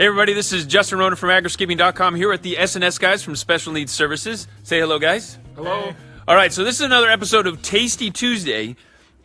Hey everybody, this is Justin Ronan from Agriscaping.com here at the S&S guys from Special Needs Services. Say hello, guys. Hello. Hey. All right, so this is another episode of Tasty Tuesday,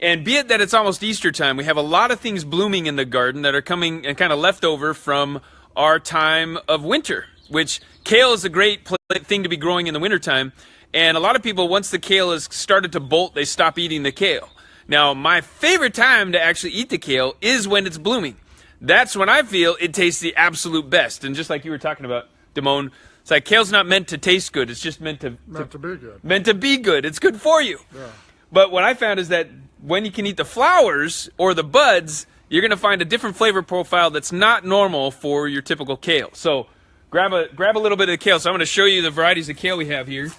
and be it that it's almost Easter time, we have a lot of things blooming in the garden that are coming and kind of left over from our time of winter, which kale is a great thing to be growing in the wintertime, and a lot of people, once the kale has started to bolt, they stop eating the kale. Now, my favorite time to actually eat the kale is when it's blooming. That's when I feel it tastes the absolute best. And just like you were talking about, Damone, it's like kale's not meant to taste good. It's just meant to be good. Meant to be good. It's good for you. Yeah. But what I found is that when you can eat the flowers or the buds, you're going to find a different flavor profile that's not normal for your typical kale. So grab a little bit of the kale. So I'm going to show you the varieties of kale we have here.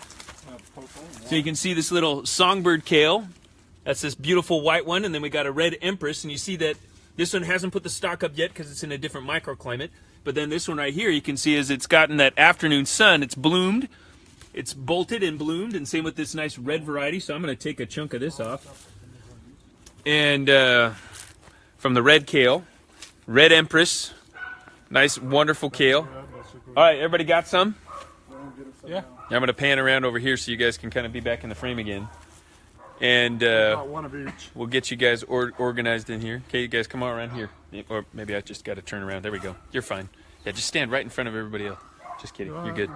So you can see this little songbird kale. That's this beautiful white one. And then we got a red empress. And you see that this one hasn't put the stalk up yet because it's in a different microclimate. But then this one right here, you can see as it's gotten that afternoon sun, it's bloomed. It's bolted and bloomed, and same with this nice red variety. So I'm going to take a chunk of this off. And from the red kale, red empress, nice, wonderful kale. All right, everybody got some? Yeah. I'm going to pan around over here so you guys can kind of be back in the frame again. And one of each. We'll get you guys organized in here. Okay, you guys come on around here. Or maybe I just got to turn around. There we go. You're fine. Yeah, just stand right in front of everybody else. Just kidding. You're good.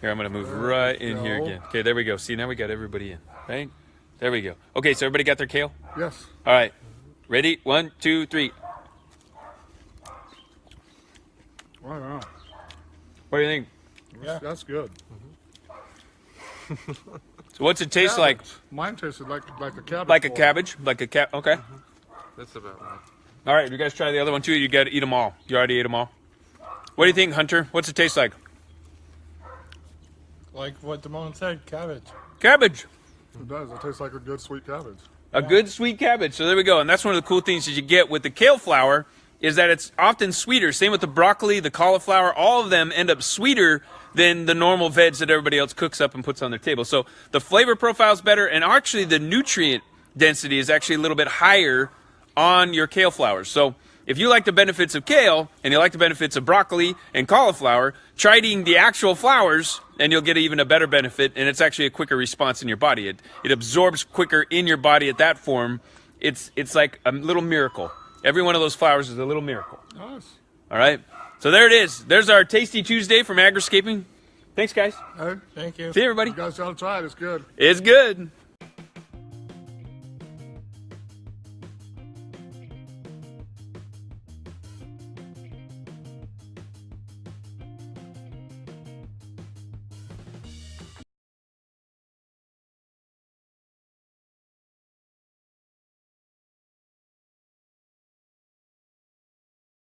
Here, I'm going to move right in here again. Okay, there we go. See, now we got everybody in. Right? There we go. Okay, so everybody got their kale? Yes. All right. Ready? 1, 2, 3. Wow. What do you think? Yeah, that's good. So what's it taste like? Mine tasted like a cabbage. Like a cabbage? Okay. That's about right. All right, you guys try the other one too. You got to eat them all. You already ate them all. What do you think, Hunter? What's it taste like? Like what Damone said, cabbage. Cabbage. It does. It tastes like a good sweet cabbage. A good sweet cabbage. So there we go. And that's one of the cool things that you get with the kale flower is that it's often sweeter. Same with the broccoli, the cauliflower. All of them end up sweeter than the normal veg that everybody else cooks up and puts on their table. So the flavor profile is better, and actually the nutrient density is actually a little bit higher on your kale flowers. So if you like the benefits of kale and you like the benefits of broccoli and cauliflower, try eating the actual flowers and you'll get even a better benefit, and it's actually a quicker response in your body. It absorbs quicker in your body at that form. It's like a little miracle. Every one of those flowers is a little miracle. Nice. All right. So there it is. There's our Tasty Tuesday from Agriscaping. Thanks, guys. Hey, Thank you. See you, everybody. you guys gotta try it. It's good. It's good.